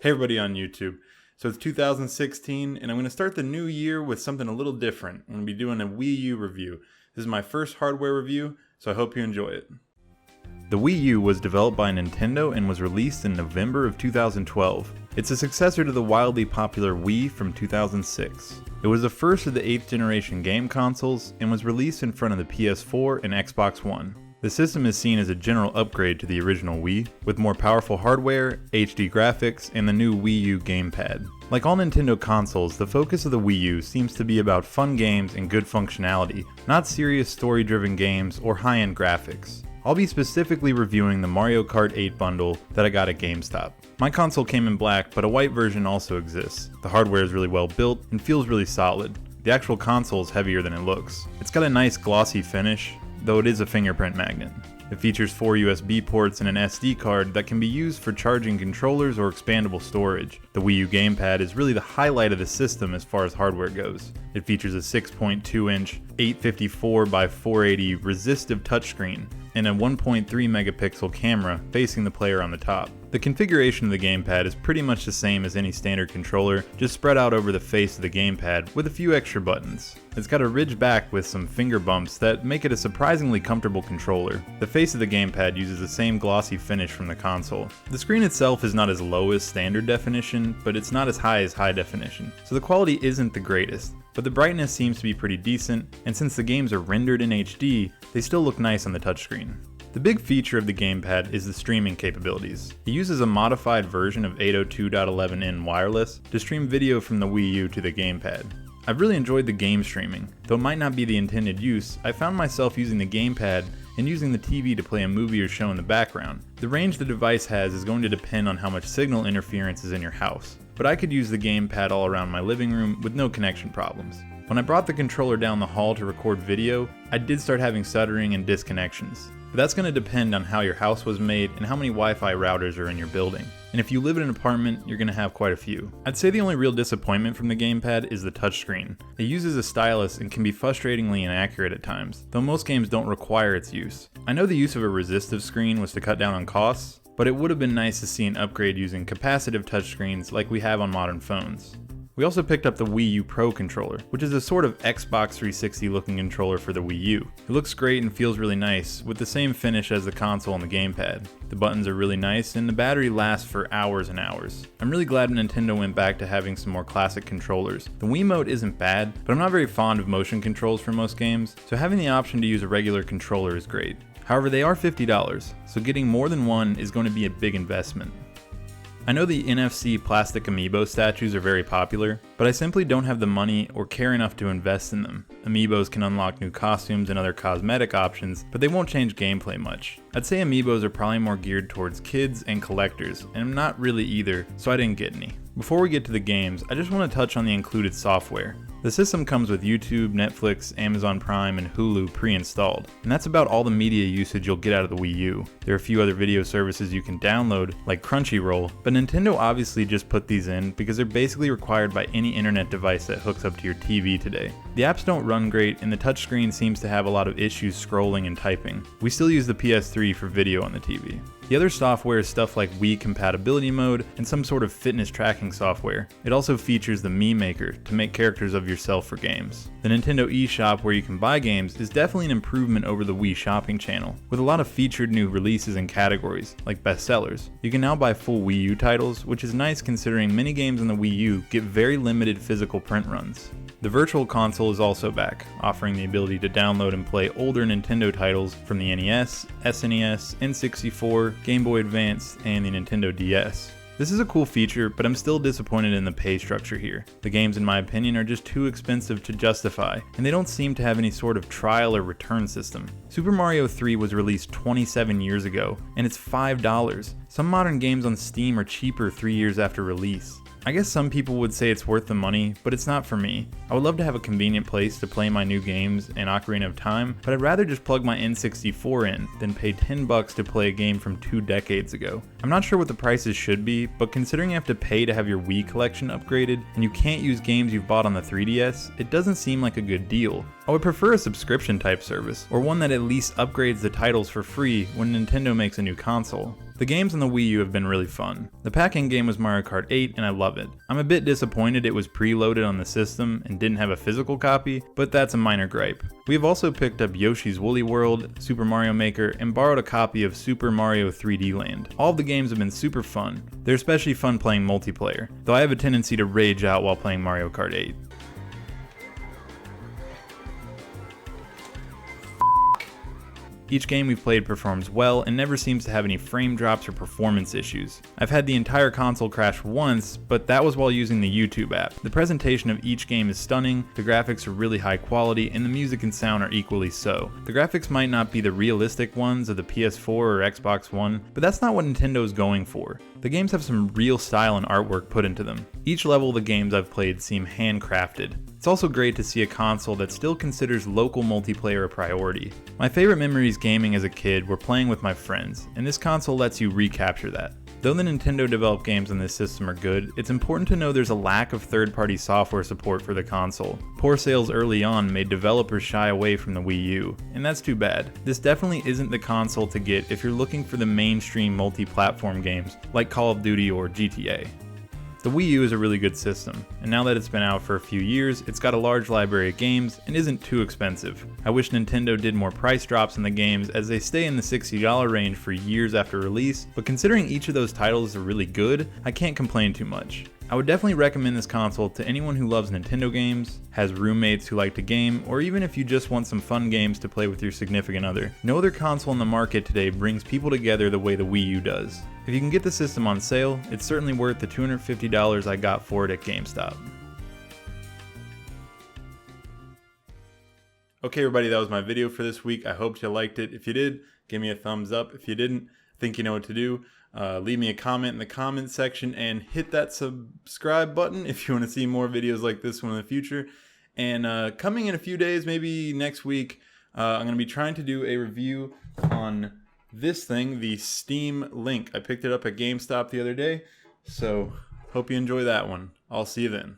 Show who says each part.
Speaker 1: Hey everybody on YouTube. So it's 2016 and I'm going to start the new year with something a little different. I'm going to be doing a Wii U review. This is my first hardware review, so I hope you enjoy it. The Wii U was developed by Nintendo and was released in November of 2012. It's a successor to the wildly popular Wii from 2006. It was the first of the 8th generation game consoles and was released in front of the PS4 and Xbox One. The system is seen as a general upgrade to the original Wii, with more powerful hardware, HD graphics, and the new Wii U gamepad. Like all Nintendo consoles, the focus of the Wii U seems to be about fun games and good functionality, not serious story-driven games or high-end graphics. I'll be specifically reviewing the Mario Kart 8 bundle that I got at GameStop. My console came in black, but a white version also exists. The hardware is really well built and feels really solid. The actual console is heavier than it looks. It's got a nice glossy finish, though it is a fingerprint magnet. It features 4 USB ports and an SD card that can be used for charging controllers or expandable storage. The Wii U gamepad is really the highlight of the system as far as hardware goes. It features a 6.2-inch 854 by 480 resistive touchscreen and a 1.3 megapixel camera facing the player on the top. The configuration of the gamepad is pretty much the same as any standard controller, just spread out over the face of the gamepad with a few extra buttons. It's got a ridged back with some finger bumps that make it a surprisingly comfortable controller. The face of the gamepad uses the same glossy finish from the console. The screen itself is not as low as standard definition, but it's not as high definition, so the quality isn't the greatest. But the brightness seems to be pretty decent, and since the games are rendered in HD, they still look nice on the touchscreen. The big feature of the gamepad is the streaming capabilities. It uses a modified version of 802.11n wireless to stream video from the Wii U to the gamepad. I've really enjoyed the game streaming. Though it might not be the intended use, I found myself using the gamepad and using the TV to play a movie or show in the background. The range the device has is going to depend on how much signal interference is in your house, but I could use the gamepad all around my living room with no connection problems. When I brought the controller down the hall to record video, I did start having stuttering and disconnections. But that's going to depend on how your house was made and how many Wi-Fi routers are in your building. And if you live in an apartment, you're going to have quite a few. I'd say the only real disappointment from the gamepad is the touchscreen. It uses a stylus and can be frustratingly inaccurate at times, though most games don't require its use. I know the use of a resistive screen was to cut down on costs, but it would have been nice to see an upgrade using capacitive touchscreens like we have on modern phones. We also picked up the Wii U Pro controller, which is a sort of Xbox 360 looking controller for the Wii U. It looks great and feels really nice, with the same finish as the console and the gamepad. The buttons are really nice and the battery lasts for hours and hours. I'm really glad Nintendo went back to having some more classic controllers. The Wiimote isn't bad, but I'm not very fond of motion controls for most games, so having the option to use a regular controller is great. However, they are $50, so getting more than one is going to be a big investment. I know the NFC plastic amiibo statues are very popular, but I simply don't have the money or care enough to invest in them. Amiibos can unlock new costumes and other cosmetic options, but they won't change gameplay much. I'd say amiibos are probably more geared towards kids and collectors, and I'm not really either, so I didn't get any. Before we get to the games, I just want to touch on the included software. The system comes with YouTube, Netflix, Amazon Prime, and Hulu pre-installed, and that's about all the media usage you'll get out of the Wii U. There are a few other video services you can download, like Crunchyroll, but Nintendo obviously just put these in because they're basically required by any internet device that hooks up to your TV today. The apps don't run great, and the touchscreen seems to have a lot of issues scrolling and typing. We still use the PS3 for video on the TV. The other software is stuff like Wii compatibility mode and some sort of fitness tracking software. It also features the Mii Maker to make characters of yourself for games. The Nintendo eShop, where you can buy games, is definitely an improvement over the Wii shopping channel, with a lot of featured new releases and categories, like bestsellers. You can now buy full Wii U titles, which is nice considering many games on the Wii U get very limited physical print runs. The Virtual Console is also back, offering the ability to download and play older Nintendo titles from the NES, SNES, N64, Game Boy Advance, and the Nintendo DS. This is a cool feature, but I'm still disappointed in the pay structure here. The games, in my opinion, are just too expensive to justify, and they don't seem to have any sort of trial or return system. Super Mario 3 was released 27 years ago, and it's $5. Some modern games on Steam are cheaper 3 years after release. I guess some people would say it's worth the money, but it's not for me. I would love to have a convenient place to play my new games and Ocarina of Time, but I'd rather just plug my N64 in than pay $10 to play a game from 2 decades ago. I'm not sure what the prices should be, but considering you have to pay to have your Wii collection upgraded, and you can't use games you've bought on the 3DS, it doesn't seem like a good deal. I would prefer a subscription type service, or one that at least upgrades the titles for free when Nintendo makes a new console. The games on the Wii U have been really fun. The pack-in game was Mario Kart 8 and I love it. I'm a bit disappointed it was preloaded on the system and didn't have a physical copy, but that's a minor gripe. We have also picked up Yoshi's Woolly World, Super Mario Maker, and borrowed a copy of Super Mario 3D Land. All of the games have been super fun. They're especially fun playing multiplayer, though I have a tendency to rage out while playing Mario Kart 8. Each game we've played performs well and never seems to have any frame drops or performance issues. I've had the entire console crash once, but that was while using the YouTube app. The presentation of each game is stunning, the graphics are really high quality, and the music and sound are equally so. The graphics might not be the realistic ones of the PS4 or Xbox One, but that's not what Nintendo is going for. The games have some real style and artwork put into them. Each level of the games I've played seem handcrafted. It's also great to see a console that still considers local multiplayer a priority. My favorite memories gaming as a kid were playing with my friends, and this console lets you recapture that. Though the Nintendo developed games on this system are good, it's important to know there's a lack of third-party software support for the console. Poor sales early on made developers shy away from the Wii U, and that's too bad. This definitely isn't the console to get if you're looking for the mainstream multi-platform games like Call of Duty or GTA. The Wii U is a really good system, and now that it's been out for a few years, it's got a large library of games and isn't too expensive. I wish Nintendo did more price drops in the games as they stay in the $60 range for years after release, but considering each of those titles are really good, I can't complain too much. I would definitely recommend this console to anyone who loves Nintendo games, has roommates who like to game, or even if you just want some fun games to play with your significant other. No other console in the market today brings people together the way the Wii U does. If you can get the system on sale, it's certainly worth the $250 I got for it at GameStop. Okay everybody, that was my video for this week. I hope you liked it. If you did, give me a thumbs up. If you didn't, I think you know what to do. Leave me a comment in the comment section and hit that subscribe button if you want to see more videos like this one in the future. And coming in a few days, maybe next week, I'm going to be trying to do a review on this thing, the Steam Link. I picked it up at GameStop the other day, so hope you enjoy that one. I'll see you then.